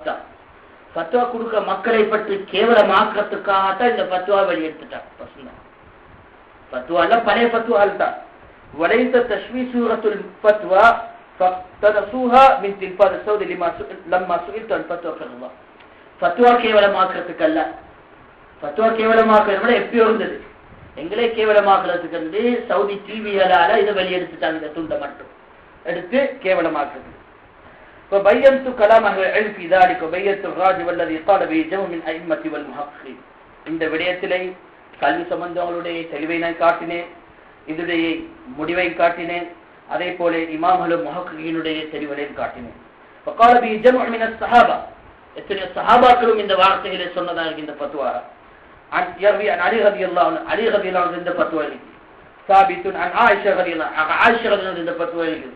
ஃபத்வா கொடுக்க மக்களை பற்றி கேவலமாக்கிறதுக்காகத்தான் இந்த ஃபத்வா வெளியெடுத்துட்டான். ஃபத்வால பழைய ஃபத்வால் தான். வலைஸ தஷ்வீ சூரத்துல் ஃபத்வா ஃபக்தனஸூஹா மின் தில்பாத் ஸௌதி லம்மா சுஇல்து அன் ஃபத்வா ஃபர்வா. ஃபத்வா கேவலமாக்கிறதுக்கு அல்ல, ஃபத்வா கேவலமாக்குறது விட எப்பயோ இருந்தது. எங்களே கேவலமாக்குறதுக்கு வந்து சவுதி டிவியால இதை வெளியெடுத்துட்டாங்க. இந்த துண்டை மட்டும் எடுத்து கேவலமாக்குறது. فبينت كلام اهل العلم في ذلك وبينت الراجح والذي قال به جمع من ائمه والمحققين. இந்த விடயத்திலே கல்வி சம்பந்தங்களுடைய தெளிவை நான் காட்டினேன், இதுடைய முடிவை காட்டினேன், அதே போல இமாம்களும் முஹக்கிகினுடைய தெளிவையும் காட்டினேன். وقال به جمع من الصحابه. எத்தனை சஹாபாக்களும் இந்த வார்த்தைகளை சொன்னதாக இந்த ஃபத்வா. عن يروي عن علي رضي الله عنه، علي رضي الله عنه இந்த ஃபத்வா இருக்கு. ثابت عن عائشه رضي الله عنها، عائشه رضي الله عنها இந்த ஃபத்வா இருக்கு.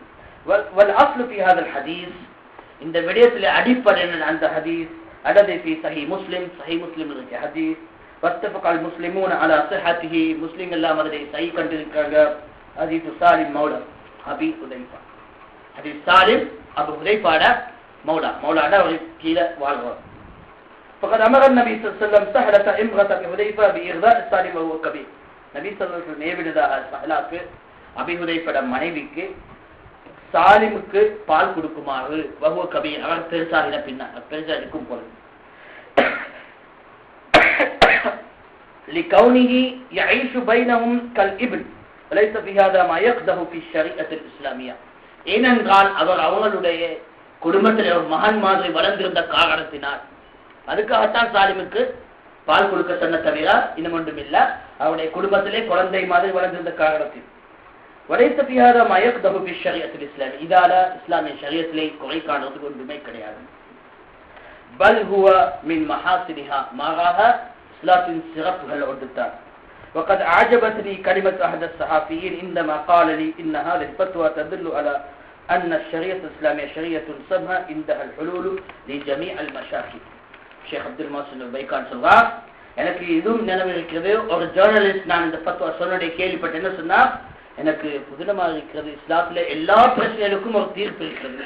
والاصل في هذا الحديث இந்த விடயத்திலே அடிப்படை அந்த ஹதீஸ் அல்லது في صحيح مسلم، صحيح مسلم இருக்கு ஹதீஸ். واتفق المسلمون على صحته، முஸ்லிம்கள் எல்லாம் அதை சஹீஹ் கண்டிருக்காங்க. ஹதீஸ் சாலிம் மௌலா அபி ஹுதைஃபா, ஹதீஸ் சாலிம் அபு ஹுதைஃபாட மௌலா, மௌலாட ஒரு கீழ வாழ்வார். فقد امر النبي صلى الله عليه وسلم سهلة امرأة حذيفة بإغذاء سالم وهو كبير. நபி ஸல்லல்லாஹு அலைஹி வஸல்லம் நேவிடுதா சஹலாக்கு அபி ஹுதைஃபாட மனைவிக்கு சாலிமுக்கு பால் கொடுக்குமாறு வஹுவ கபீர், அவர் பெருசாகின பின்னால் பெருசா இருக்கும் பொழுது لكونه يعيش بينهم كالابن وليس في هذا ما يقده في الشريعة الإسلامية. ஏனென்றால் அவர் அவங்களுடைய குடும்பத்தில் ஒரு மகன் மாதிரி வளர்ந்திருந்த காரணத்தினால் அதுக்காகத்தான் சாலிமுக்கு பால் கொடுக்க சொன்ன தவிர இன்னும் ஒன்றும் இல்லை. அவருடைய குடும்பத்திலே குழந்தை மாதிரி வளர்ந்திருந்த காரணத்தில் وليس في هذا ما يقده في الشريعة الإسلامية. இதால இஸ்லாமிய ஷரியத்திலே குறை காணுறதுக்கு ஒன்றுமே கிடையாது. بل هو من محاسنها، மாறாக இஸ்லாத்தின் சிறப்புகள் ஒன்றுதான். وقد أعجبتني كلمة أحد الصحابيين عندما قال لي إن هذه الفتوى تدل على أن الشريعة الإسلامية شريعة سمحة عندها الحلول لجميع المشاكل. ஷேக் அப்துல் மஹ்சன் பைக்கான் சொல்றார், எனக்கு இதுவும் நினைவு இருக்கிறது. ஒரு ஜேர்னலிஸ்ட் நான் இந்த ஃபத்வா சொன்னதை கேள்விப்பட்டு என்ன சொன்னா, எனக்கு புதினமாக இருக்கிறது, இஸ்லாத்துல எல்லா பிரச்சனைகளுக்கும் ஒரு தீர்ப்பு இருக்கிறது,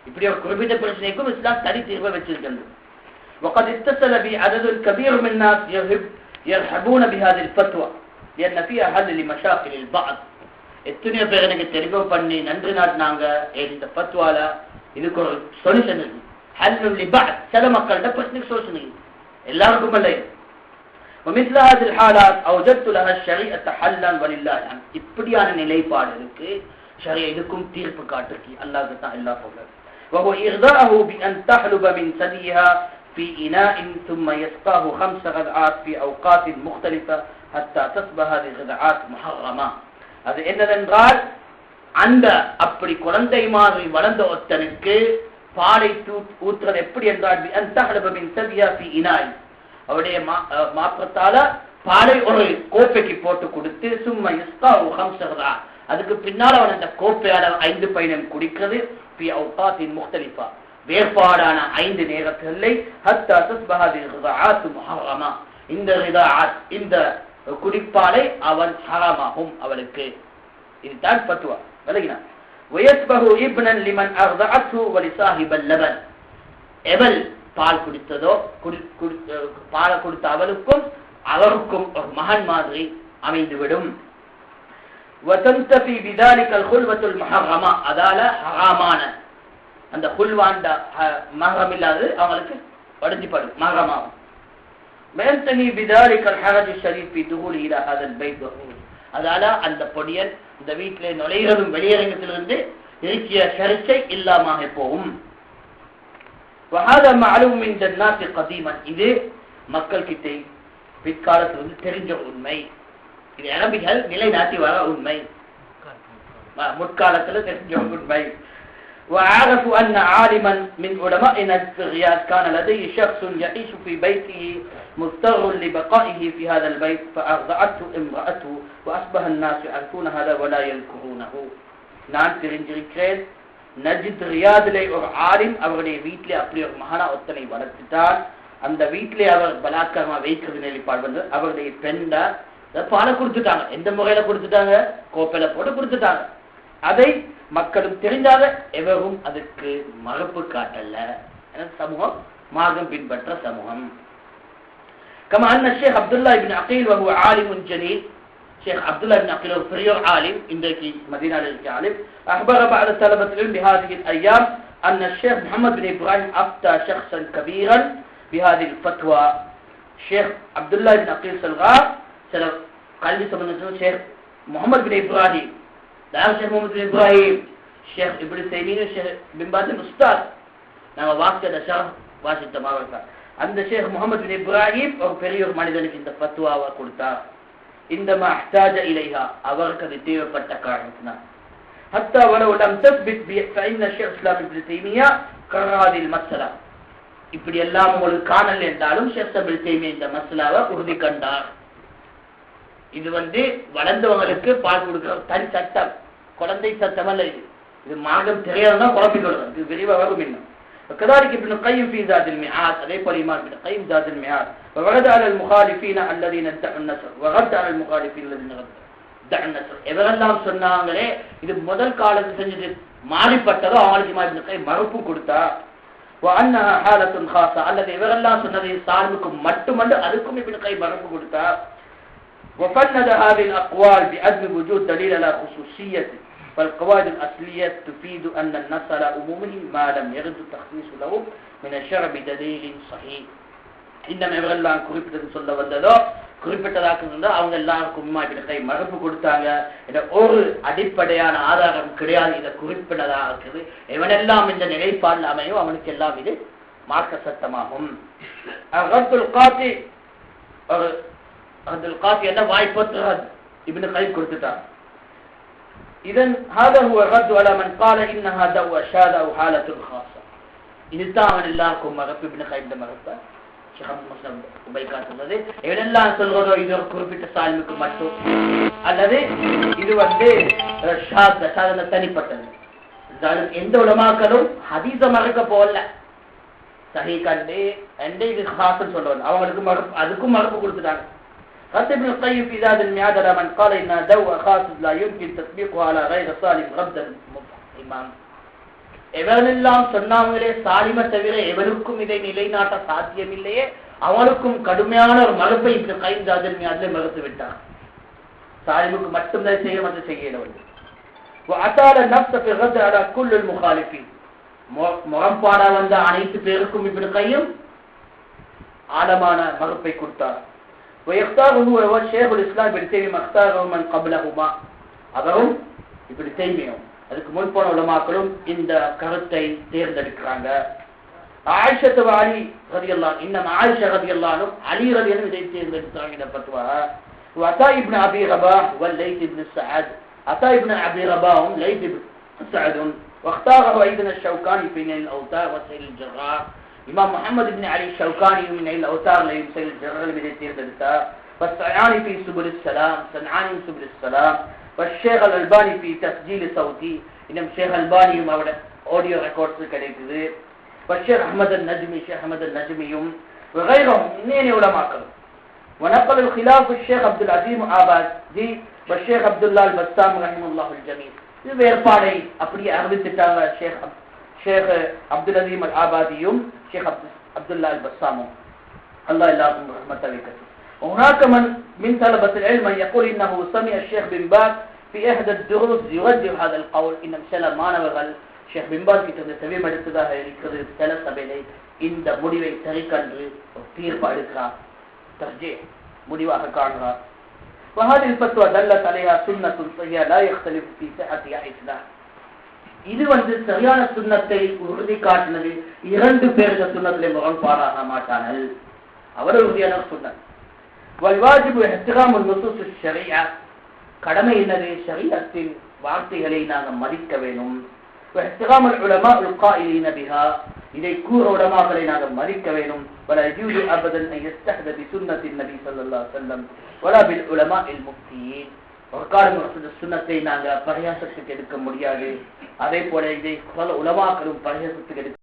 இப்படி ஒரு குறிப்பிட்ட பிரச்சனைக்கும் இஸ்லாம் தனி தீர்வை வச்சிருக்கிறது. وقد اتصل بي عدد كبير من الناس يرحبون بهذه الفتوى لأن فيها حل لمشاكل البعض. எத்தனையோ பேர் எனக்கு தெரிவு பண்ணி நன்றி நாட்டினாங்க, இந்த ஃபத்வால இதுக்கு ஒரு சொல்யூஷன் இருக்கு. ஹல்லுல் லிபஅத், சில மக்கள்கிட்ட பிரச்சனைக்கு சொல்யூஷன் இருக்கு, எல்லாருக்கும் இல்லை. ومثل هذه الحالات اوجدت لها الشريعه حلا ولله الحمد. இப்படியான நிலைப்பாடு இருக்கு, ஷரியா இதுக்கும் தீர்ப்பு காட்டுக்கு அல்லாஹ்க்கு தான் எல்லா புகழும். وهو إغذاءه بأن تحلب من ثديها في إناء ثم يسقاه 5 غذعات في أوقات مختلفة حتى تصبح هذه الغذعات محرمة. அது என்னவென்றால், அந்த அப்படி குழந்தை மாதிரி வளர்ந்த ஒருத்தனுக்கு பாலை ஊற்றுறது எப்படி என்றால் بأن تحلب من ثديها في إناء, அவருடைய மாற்றத்தால பாலை ஒரு கோப்பைக்கு போட்டு கொடுத்து சும்மா இஸ்காஹு 5 غذعات, அதுக்கு பின்னால் அவன் அந்த கோப்பையால 5 பைனம் குடிக்கிறது في أوقات مختلفة, வேறுபாடான 5 நேரங்களில் حتى تصبح هذه الغذعات محرمة. இந்த غذعات இந்த குடிப்பாலை அவன் ஹராமாகும் அவளுக்கு. இதுதான் ஃபத்வா. விளங்கினா? ويصبح ابنا لمن أرضعته ولصاحب اللبن. எவள் பால் குடித்ததோ பாலை கொடுத்த அவளுக்கும் அவருக்கும் ஒரு மகன் மாதிரி அமைந்துவிடும். وتنتفي بذلك الخلوة المحرمة, அதால ஹராமான அந்த குல்வாண்ட மஹரம் இல்லாதது அவங்களுக்கு வடிஞ்சிப்படும், மஹரமாகும். وينتهي بذلك الحرج الشديد في دخوله إلى هذا البيت. அதால அந்த பொடியன் இந்த வீட்டிலே நுழைகிறதும் வெளியரங்கத்திலிருந்து இருக்கிய சர்ச்சை இல்லாம போகும். وهذا معلوم من الناس قديما. இது மக்கள் கிட்ட பிற்காலத்திலிருந்து தெரிஞ்ச உண்மை, இது அரபிகள் நிலைநாட்டி வர உண்மை, முற்காலத்தில் தெரிஞ்ச உண்மை. وعرفوا أن عالما من علمائنا في الرياض كان لديه شخص يعيش في بيته مضطر لبقائه في هذا البيت فأرضعته امرأته وأصبح الناس يعرفون هذا ولا يذكرونه. நான் தெரிஞ்சிருக்கிறேன், நஜித் ரியாதிலே ஒரு ஆலிம் அவருடைய வீட்டிலே அப்படி ஒரு மகானா ஒத்தனை வளர்த்துட்டார். அந்த வீட்டிலே அவர் பலாத்காரமா வைக்கிறது நிலைப்பாடு வந்து அவருடைய பெண்ட பாலை கொடுத்துட்டாங்க. எந்த முறையில கொடுத்துட்டாங்க? கோப்பையில போட்டு கொடுத்துட்டாங்க. அதை மக்களும் தெரிஞ்சாக எவரும் அதுக்கு மறுப்பு காட்டல. எனது சமூகம் மார்க்கம் பின்பற்ற சமூகம். كما أن الشيخ عبد الله بن عقيل وهو عالم جليل شيخ عبد الله بن عقيل فريق عالم عندك مدينة العالم أخبر بعض طلبة العلم بهذه الأيام أن الشيخ محمد بن إبراهيم أفتى شخصا كبيرا بهذه الفتوى. الشيخ عبد الله بن عقيل سلغار قلبي سبحانه الشيخ محمد بن إبراهيم لا الشيخ محمد بن إبراهيم الشيخ ابن تيمية الشيخ بن باز الأستاذ نعم واقع شرح واشد تماما அந்த ஷேக் முகமது பின் இப்ராஹிம் ஒரு பெரிய ஒரு மனிதனுக்கு இந்த ஃபத்வாவை கொடுத்தார். இந்த மஹ்தாஜ இலைஹா அவருக்கு அது தேவைப்பட்ட காரணத்தினால் ஹத்தா வலவ் லம் தஸ்பித் பி ஃபைன் ஷேக் இஸ்லாம் இப்னு தீமியா கராதில் மஸ்அலா இப்படி எல்லாம் உங்களுக்கு காணல் என்றாலும் ஷேக் இப்னு தீமியா இந்த மஸ்அலாவை உறுதி கண்டார். இது வளர்ந்தவங்களுக்கு பால் கொடுக்கிற தனி சட்டம், குழந்தை சட்டம் அல்ல. இது மார்க்கம் தெரியாதுதான் குழப்பிக்கொள்ளும். இது விரிவாக வரும். இன்னும் وكذلك ابن القيم في زاد المعاد أليس الإمام ابن القيم زاد المعاد وغد على المخالفين الذين ادعوا النصر وغد على المخالفين الذين ادعوا النصر எவரெல்லாம் சொன்னாங்களே இது முதல் காலத்தில் செஞ்சது மாறிப்பட்டதோ அவங்களுக்கு இமாம் இப்னு கைம் மறுப்பு கொடுத்தா وأنها حالة خاصة அல்லது எவரெல்லாம் சொன்னதை சார்புக்கு மட்டுமல்ல அதுக்கும் இப்னு கைம் மறுப்பு கொடுத்தா وفند هذه الأقوال بعدم وجود دليل على خصوصية فالقواعد الأصلية تفيد أن النص على عمومه ما لم يرد التخصيص له من الشرع بدليل صحيح. இன்னும் எவரெல்லாம் குறிப்பிட்டது சொல்ல வந்ததோ குறிப்பிட்டதாக இருந்தால் அவங்க எல்லாருக்கும் இமாம் இப்னு கைம் மறுப்பு கொடுத்தாங்க. ஒரு அடிப்படையான ஆதாரம் கிடையாது இதை குறிப்பிட்டதாக இருக்குது. எவனெல்லாம் இந்த நிலைப்பாடில் அமையோ அவனுக்கு எல்லாம் இது மார்க்க சட்டமாகும். என்ன வாய்ப்பு இப்னு கைம் கொடுத்துட்டாங்க. இதன் هذا هو الرد على من قال انها دواء شاذ او حاله خاصه. இதுதான் அவன் எல்லாருக்கும் மறுப்பு. இப்னு கைம் மறுப்பு ஷேக் அப்துல் முஸ்லிம் உபைகா சொன்னது எவனெல்லாம் சொல்றதோ இது ஒரு குறிப்பிட்ட சாலிமுக்கு மட்டும் அல்லது இது ஷாத தனிப்பட்டது. எந்த உலமாக்களும் ஹதீஸ மறுக்க போகல, சஹீ கண்டு இது ஹாசன் சொல்லுவாங்க. அவங்களுக்கு மறுப்பு அதுக்கும் மறுப்பு கொடுத்துட்டாங்க. قال ابن القيم في زاد المعاد على من قال انها دواء خاص لا يمكن تطبيقه على غير صالم غدا امام. எவரெல்லாம் சொன்னாங்களே சாலிம தவிர எவருக்கும் இதை நிலைநாட்ட சாத்தியமில்லையே அவனுக்கும் கடுமையான ஒரு மறுப்பை இப்னு கைம் ஜாதல் மியாதிலே மறுத்து விட்டார். சாலிமுக்கு மட்டும்தான் செய்ய மற்ற செய்யணும். وأطال النفس في الرد على كل المخالفين. முரண்பாடா வந்த அனைத்து பேருக்கும் இப்னு கைம் ஆழமான மறுப்பை கொடுத்தார். ويختاره هو شيخ الإسلام ابن تيمية اختاره من قبلهما. அவரும் இப்னு தீமியா அதுக்கு முன் போன உலமாக்களும் இந்த கருத்தை தேர்ந்தெடுக்கிறாங்க. ஆயிஷா அலி ரலியல்லாஹு இன்னும் ஆயிஷா ரலியல்லாஹு அலி ரலியல்லாஹு இதை தேர்ந்தெடுத்தாங்க. இந்த பத்வா வதா இப்னு அபி ரபாஹ் வலைத் இப்னு சஅத் அத்தா இப்னு அபி ரபாஹ் லைத் இப்னு சஅத் واختاره ايضا الشوكاني في نيل الاوتار وسيل الجراح. இமாம் முஹம்மது இப்னு அலி ஷௌகானி من نيل الاوتار ليسيل الجراح இதை தேர்ந்தெடுத்தார். والصنعاني في سبل السلام صنعاني سبل السلام والشيخ الألباني في تسجيل صوتي إنهم الشيخ الألباني ماودا أوديو ريكوردز كده والشيخ أحمد النجمي شيخ أحمد النجمي وغيرهم منين علماء. ونقل الخلاف الشيخ عبد العزيز آبادي والشيخ عبد الله البسام رحمه الله الجميع. இது வேறுபாடை அப்படியே அறிவித்துட்டாங்க ஷேக் அப்துல் அலீம் அல் ஆபாதியும் ஷேக் அப்துல்லா அல் பஸ்ஸாமும். அல்லாஹ் எல்லாருக்கும் ரஹ்மத் அலைக்கட்டும். وهناك من طلبة العلم من يقول إنه سمع الشيخ بن باز في إحدى الدروس يوجه هذا القول إن مثلا மாணவர்கள் ஷேக் பின் பாஸ் கிட்ட செவியம் எடுத்ததாக இருக்கிறது. சில சபையிலே இந்த முடிவை சரிக்கன்று தீர்ப்பு எடுக்கிறார், தர்ஜீஹ் முடிவாக காண்கிறார். وهذه الفتوى دلت عليها سنة صحيحة لا يختلف في صحتها إثنان. இது சரியான சுன்னத்தை உறுதி காட்டினது. இரண்டு பேர்கள் சுன்னத்திலே முரண்பாடாக மாட்டார்கள். அவர் உறுதியான சுன்னத். والواجب احترام النصوص الشريعة. கடமை என்னது? ஷரீஅத்தின் வார்த்தைகளை நாங்கள் மதிக்க வேண்டும். واحترام العلماء القائلين بها. இதை கூற உலமாக்களை நாங்கள் மதிக்க வேண்டும். ولا يجوز ابدا ان يستحدث بسنة النبي صلى الله عليه وسلم ولا بالعلماء المفتيين. ஒரு காரணம் சுன்னத்தை நாங்கள் பரியாசத்துக்கு எடுக்க முடியாது. அதே போல இதை உலமாக்களும் பரியாசத்துக்கு எடுக்க